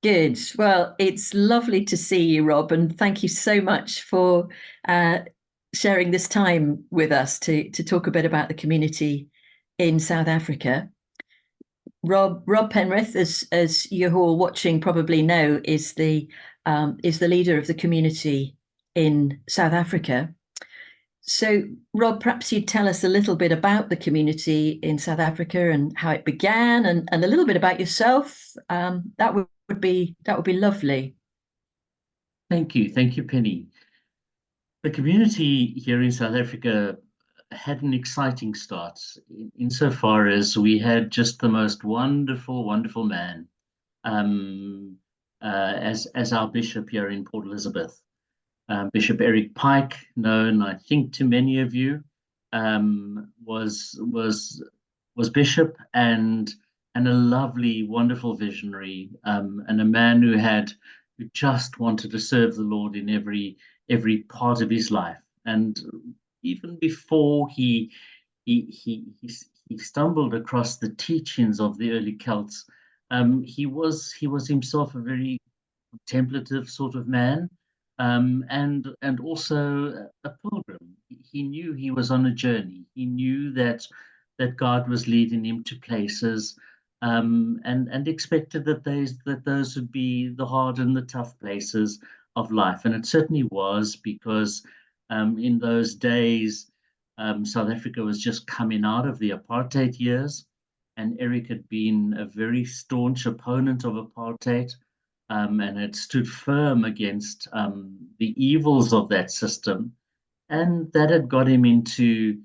Good. Well, it's lovely to see you, Rob, and thank you so much for uh, sharing this time with us to talk a bit about the community in South Africa. Rob Penrith, as you're all watching probably know, is the leader of the community in South Africa. So, Rob, perhaps you'd tell us a little bit about the community in South Africa and how it began, and a little bit about yourself. That would be lovely. Thank you, Penny. The community here in South Africa had an exciting start insofar as we had just the most wonderful man um, as our bishop here in Port Elizabeth. Bishop Eric Pike, known I think to many of you, was bishop and a lovely, wonderful visionary, and a man who just wanted to serve the Lord in every part of his life. And even before he stumbled across the teachings of the early Celts, he was himself a very contemplative sort of man, and also a pilgrim. He knew he was on a journey. He knew that God was leading him to places, and expected that those would be the hard and the tough places of life. And it certainly was, because in those days, South Africa was just coming out of the apartheid years, and Eric had been a very staunch opponent of apartheid, and had stood firm against the evils of that system, and that had got him into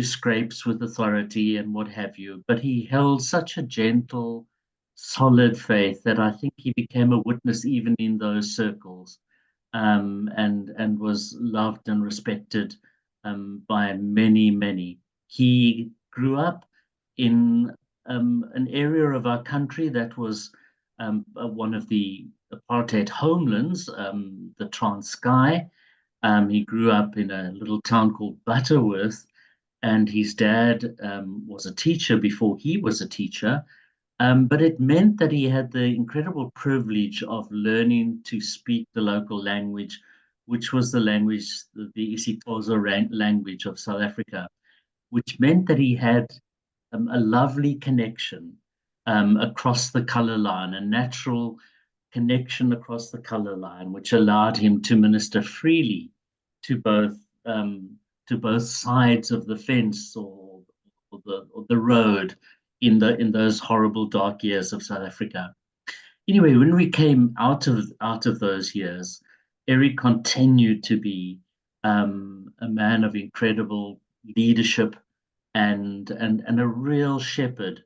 scrapes with authority and what have you. But he held such a gentle, solid faith that I think he became a witness even in those circles, and was loved and respected by many. He grew up in an area of our country that was one of the apartheid homelands, the Transkei. He grew up in a little town called Butterworth, and his dad was a teacher before he was a teacher. But it meant that he had the incredible privilege of learning to speak the local language, which was the language, the isiXhosa language of South Africa, which meant that he had a lovely connection across the color line, a natural connection across the color line, which allowed him to minister freely to both um, to both sides of the fence, or the road in those horrible dark years of South Africa. Anyway, when we came out of those years, Eric continued to be a man of incredible leadership, and a real shepherd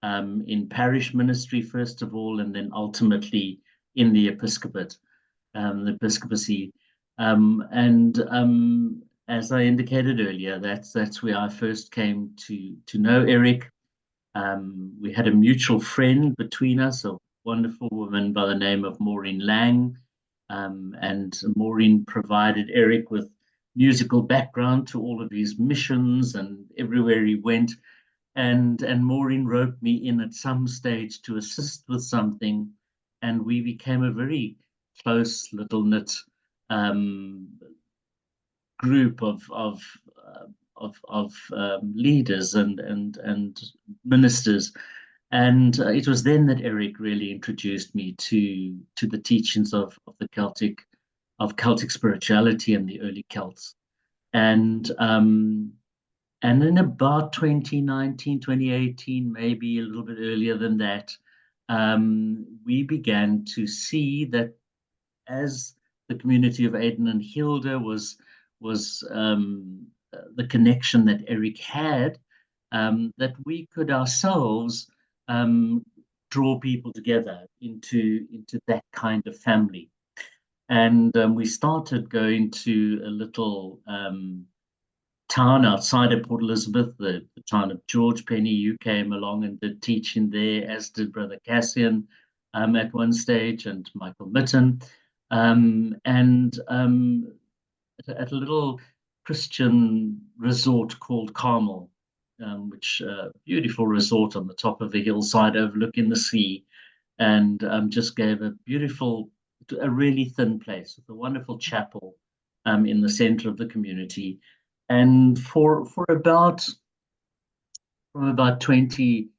in parish ministry, first of all, and then ultimately in the episcopacy. And as I indicated earlier, that's where I first came to know Eric. We had a mutual friend between us, a wonderful woman by the name of Maureen Lang, and Maureen provided Eric with musical background to all of his missions and everywhere he went. And Maureen wrote me in at some stage to assist with something, and we became a very close little knit um, group of leaders and ministers. And it was then that Eric really introduced me to the teachings of Celtic spirituality and the early Celts. And in about 2019, 2018, maybe a little bit earlier than that, we began to see that as the community of Aidan and Hilda was the connection that Eric had, that we could ourselves um, draw people together into that kind of family. And we started going to a little town outside of Port Elizabeth, the town of George Penny. You came along and did teaching there, as did Brother Cassian at one stage, and Michael Mitten. And at a little Christian resort called Carmel, which beautiful resort on the top of a hillside overlooking the sea. and just gave a really thin place with a wonderful chapel in the center of the community. And for about from about 20,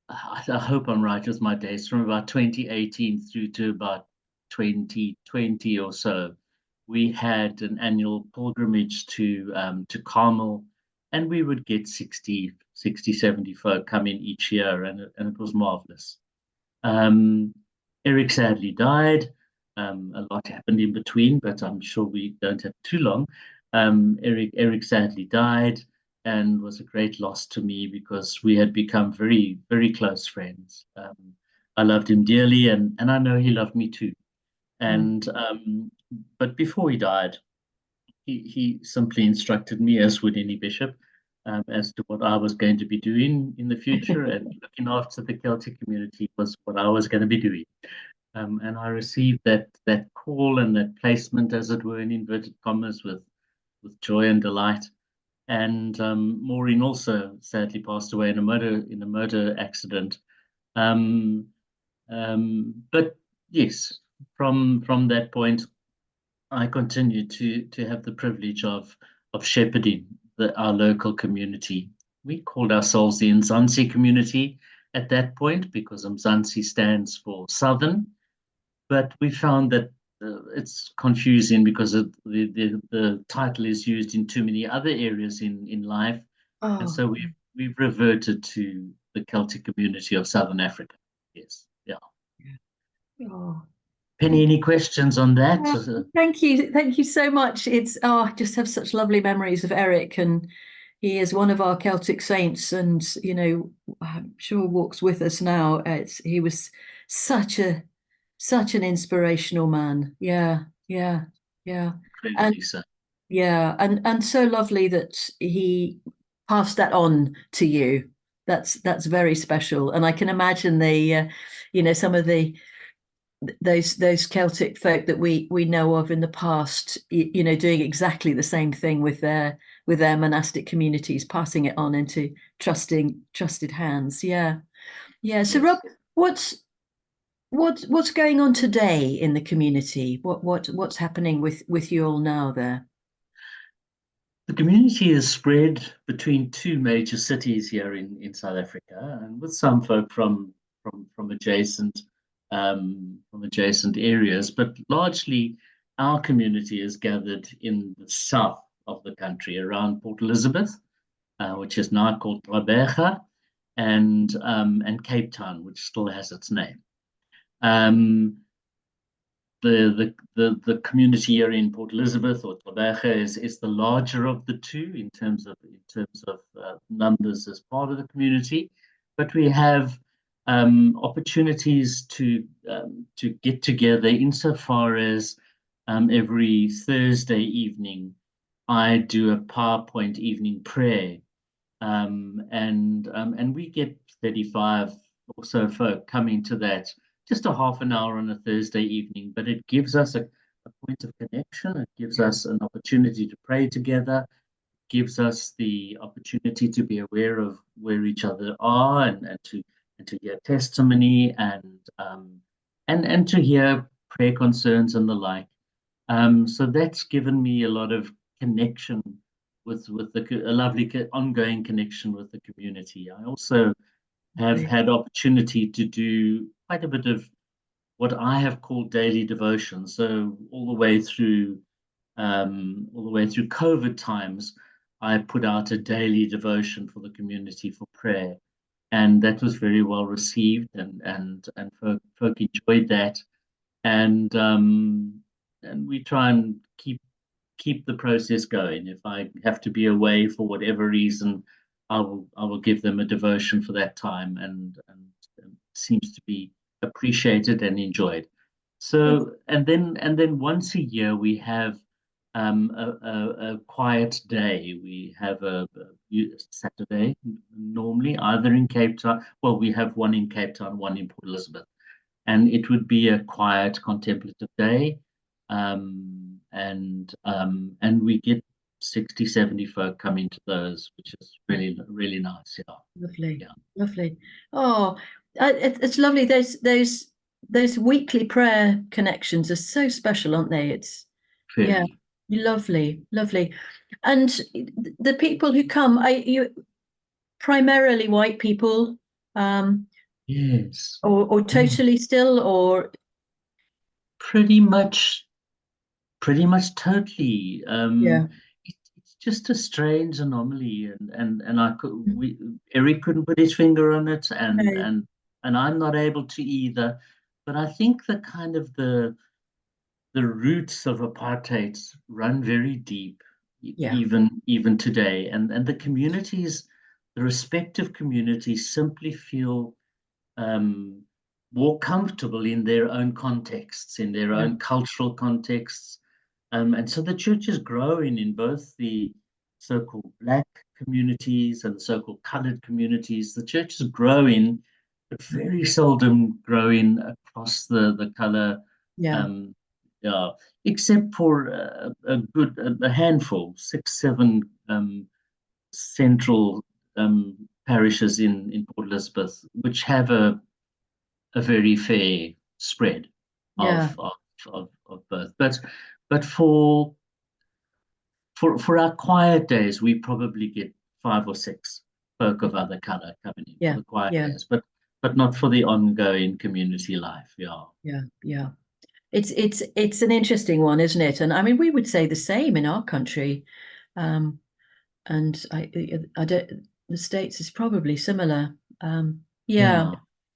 I hope I'm right with my dates, from about 2018 through to about 2020 or so, we had an annual pilgrimage to Carmel, and we would get 70 folk come in each year, and it was marvelous. Um, Eric sadly died. A lot happened in between, but I'm sure we don't have too long. Eric sadly died and was a great loss to me because we had become very, very close friends. I loved him dearly, and I know he loved me too. Mm. And but before he died, he simply instructed me, as would any bishop, as to what I was going to be doing in the future, and looking after the Celtic community was what I was going to be doing. And I received that call and that placement, as it were, in inverted commas, with joy and delight. And Maureen also sadly passed away in a motor accident. Um, but yes, from that point, I continued to have the privilege of shepherding our local community. We called ourselves the Mzansi community at that point because Mzansi stands for Southern, but we found that it's confusing because the title is used in too many other areas in life, and Oh, so we've reverted to the Celtic community of Southern Africa. Yes, yeah. oh. Penny, any questions on that? Yeah, thank you so much. I just have such lovely memories of Eric, and he is one of our Celtic saints, and I'm sure walks with us now. He was such a such an inspirational man. Yeah, yeah, yeah, and Incredibly so. yeah, and so lovely that he passed that on to you. That's very special, and I can imagine some of those Celtic folk that we know of in the past, doing exactly the same thing with their monastic communities, passing it on into trusted hands. Yeah, yeah. So Rob, Yes. what's what's going on today in the community? What's happening with you all now there? The community is spread between two major cities here in South Africa, and with some folk from adjacent areas, but largely our community is gathered in the south of the country around Port Elizabeth, which is now called Gqeberha, and Cape Town, which still has its name. Um, the community here in Port Elizabeth or Gqeberha is the larger of the two in terms of numbers as part of the community, but we have opportunities to get together insofar as every Thursday evening I do a PowerPoint evening prayer, and we get 35 or so folk coming to that, just a half an hour on a Thursday evening, but it gives us a point of connection. It gives us an opportunity to pray together, gives us the opportunity to be aware of where each other are, and to hear testimony, and to hear prayer concerns and the like. So that's given me a lot of connection a lovely ongoing connection with the community. I also have had opportunity to do quite a bit of what I have called daily devotion. So all the way through COVID times, I put out a daily devotion for the community for prayer, and that was very well received, and folk enjoyed that, and we try and keep the process going. If I have to be away for whatever reason, I will give them a devotion for that time, and seems to be appreciated and enjoyed. So and then once a year we have a quiet day. We have a Saturday normally, either in Cape Town. Well, we have one in Cape Town, one in Port Elizabeth, and it would be a quiet contemplative day, and we get 60, 70 folk coming to those, which is really, really nice. Yeah. Lovely, Yeah. lovely. Oh, it's lovely. Those those weekly prayer connections are so special, aren't they? It's yeah, very. lovely, lovely. And the people who come, you primarily white people, um, Yes. or Yeah. totally still, or Pretty much, pretty much totally. yeah, It's just a strange anomaly, and Eric couldn't put his finger on it, no, and I'm not able to either. But I think the kind of the roots of apartheid run very deep, yeah, even today, and the communities, the respective communities, simply feel um, more comfortable in their own contexts, in their yeah, own cultural contexts. And so the church is growing in both the so-called black communities and the so-called colored communities. The church is growing, but very seldom growing across the color, yeah, um, yeah, except for a handful, six, seven central parishes in Port Elizabeth, which have a very fair spread yeah, of both. But for our quiet days, we probably get five or six folk of other color coming in for yeah, the quiet yeah, days, but not for the ongoing community life. Yeah. yeah, yeah. It's an interesting one, isn't it? And I mean, we would say the same in our country. Um, and I don't, the States is probably similar. Yeah, Yeah.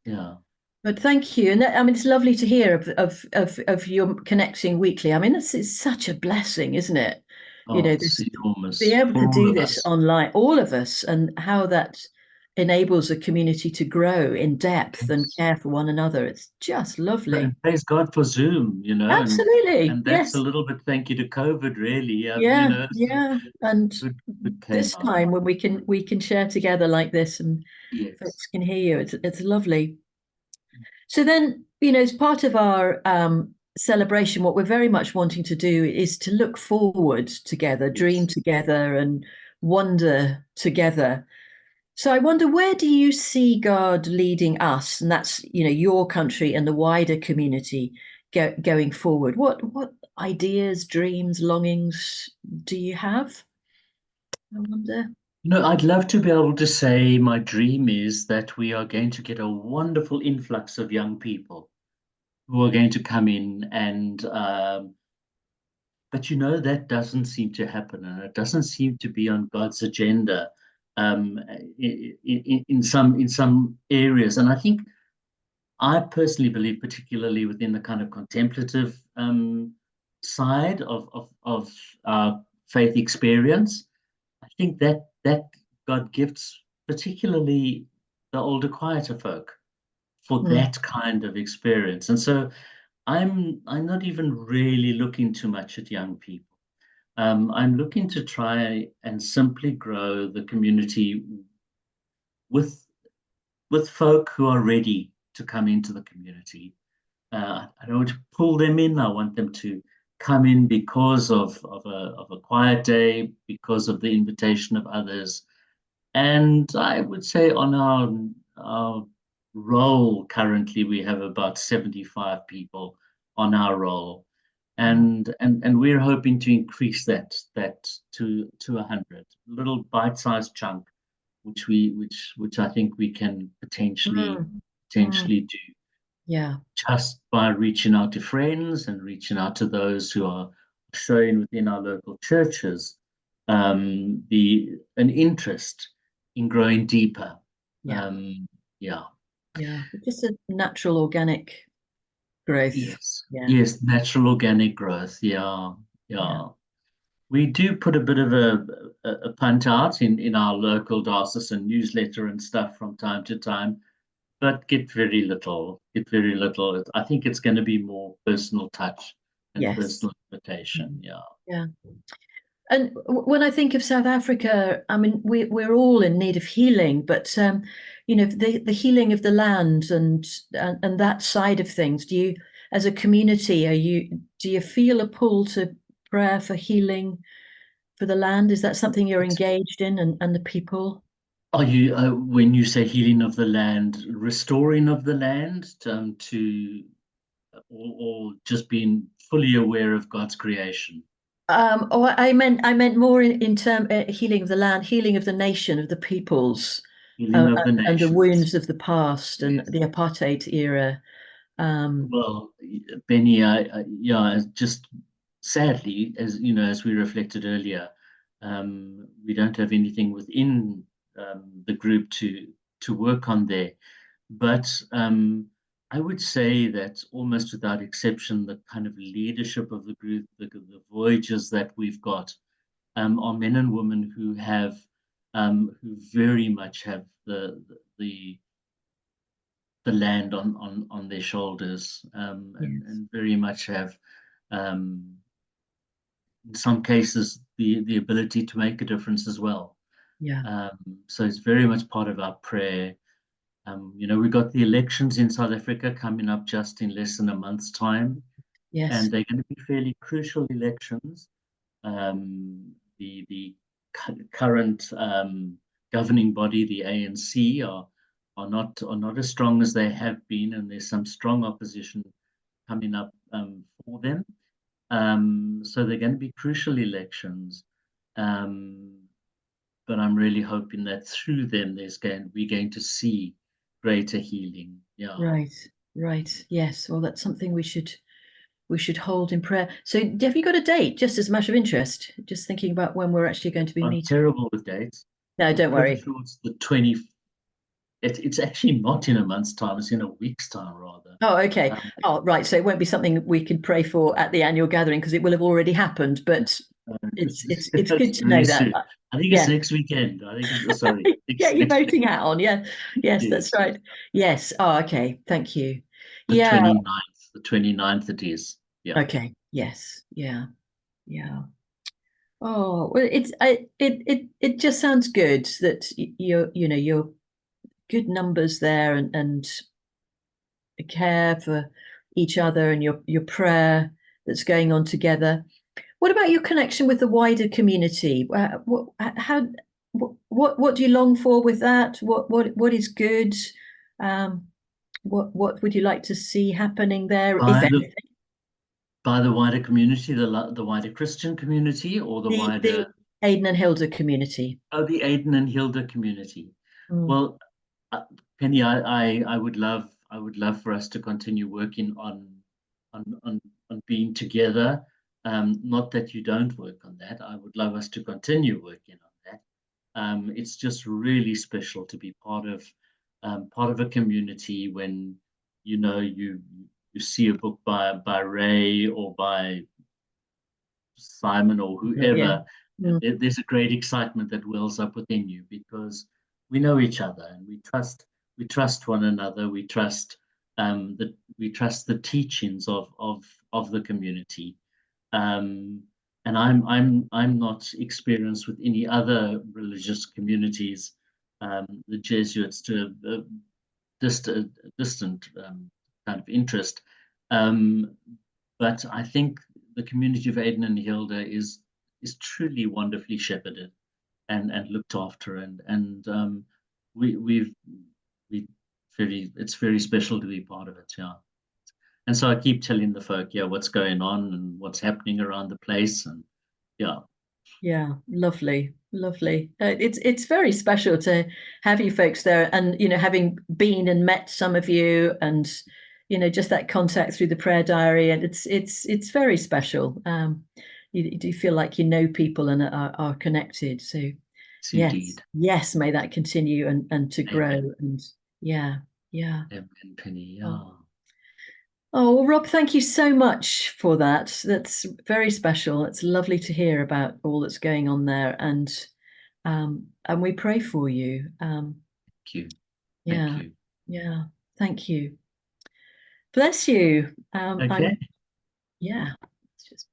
Yeah. but thank you. And I mean, it's lovely to hear of your connecting weekly. I mean, it's such a blessing, isn't it? You Oh, know, it's this be enormous able to for all do of this us. online, all of us, and how that enables a community to grow in depth and Yes. care for one another. It's just lovely. And praise God for Zoom, Absolutely. and that's a Yes. little bit thank you to COVID, really. Yeah, yeah. And Good came this out. time when we can share together like this and Yes. folks can hear you, it's lovely. So then, as part of our celebration, what we're very much wanting to do is to look forward together, dream Yes. together, and wonder together. So I wonder, where do you see God leading us? And that's, your country and the wider community going forward. What ideas, dreams, longings do you have? I wonder. I'd love to be able to say my dream is that we are going to get a wonderful influx of young people who are going to come in but that doesn't seem to happen, and it doesn't seem to be on God's agenda um, in some areas. And I think I personally believe, particularly within the kind of contemplative side of faith experience, I think that God gifts particularly the older, quieter folk for Mm, that kind of experience. And so I'm not even really looking too much at young people. I'm looking to try and simply grow the community with with folk who are ready to come into the community. I don't want to pull them in. I want them to come in because of a quiet day, because of the invitation of others. And I would say on our roll currently, we have about 75 people on our roll. mm, And we're hoping to increase that to 100. Little bite-sized chunk, which I think we can potentially mm, mm. potentially do Yeah, just by reaching out to friends and reaching out to those who are showing within our local churches the an interest in growing deeper. yeah, Um, yeah, yeah. Just a natural organic growth. yes, Yeah, yes, natural organic growth. Yeah, yeah. yeah. We do put a bit of a punt out in our local diocesan newsletter and stuff from time to time, but get very little. Get very little. I think it's going to be more personal touch and Yes. personal invitation. Mm. Yeah. Yeah. And when I think of South Africa, I mean, we're all in need of healing, but the healing of the land and that side of things. Do you, as a community, do you feel a pull to prayer for healing for the land? Is that something you're It's, engaged in and the people? are you when you say healing of the land, restoring of the land to? or just being fully aware of God's creation? I meant more in term healing of the land, healing of the nation, of the peoples, Healing of the and the nations. wounds of the past and Yes. the apartheid era. Um, Well, Benny, yeah, just sadly, as you know, as we reflected earlier, we don't have anything within the group to work on there. But I would say that almost without exception, the kind of leadership of the group, the voyages that we've got, are men and women who very much have the land on their shoulders, yes, and very much have, um, in some cases, the ability to make a difference as well. yeah, So it's very much part of our prayer. We've got the elections in South Africa coming up just in less than a month's time, yes, and they're going to be fairly crucial elections. The current governing body, the ANC, are not as strong as they have been, and there's some strong opposition coming up for them. So they're going to be crucial elections. Um, but I'm really hoping that through them we're going to see greater healing. Yeah. right, right, yes. Well, that's something we should hold in prayer. So, have you got a date? Just as a matter of interest, just thinking about when we're actually going to be I'm meeting. terrible with dates. No, I'm don't pretty worry. sure it's the 20. It's actually not in a month's time. It's in a week's time, rather. Oh, okay. Um, Oh, right. So it won't be something we can pray for at the annual gathering because it will have already happened. But it's good it's to very know that. soon. I think it's Yeah. next weekend. I think it's sorry, Get your next week. voting hat on. Yeah. Yes, that's Yes, right. Yes. Oh, okay. Thank you. the Yeah. 29th. The 29th it is. Yeah. Okay. Yes. Yeah. Yeah. Oh, well, it just sounds good that you're good numbers there and care for each other and your prayer that's going on together. What about your connection with the wider community? What do you long for with that? What is good? Um, what would you like to see happening there, if By the anything? by the wider community, the wider Christian community, or the The wider Aidan and Hilda community. the Aidan and Hilda community. Mm, Well, Penny, I would love for us to continue working on being together. Not that you don't work on that. I would love us to continue working on that. It's just really special to be part of a community when you see a book by Ray or by Simon or yeah. whoever. Mm, There's a great excitement that wells up within you because we know each other and we trust one another. We trust the teachings of the community. Um, and I'm not experienced with any other religious communities, the Jesuits to a distant kind of interest. Um, but I think the community of Aidan and Hilda is truly wonderfully shepherded and looked after, and we we've we it's very special to be part of it. Yeah. And so I keep telling the folk, yeah, what's going on and what's happening around the place, and yeah, yeah, lovely, lovely. It's very special to have you folks there, and having been and met some of you, and just that contact through the prayer diary, and it's very special. You do feel like you know people and are connected. So it's yes, indeed. yes, may that continue and to grow. Amen. And yeah, yeah. Amen, Penny. Oh. Yeah. Oh, well, Rob, thank you so much for that. That's very special. It's lovely to hear about all that's going on there, and we pray for you. Thank you. Thank Yeah, you. yeah. Thank you. Bless you. Okay. Yeah. It's just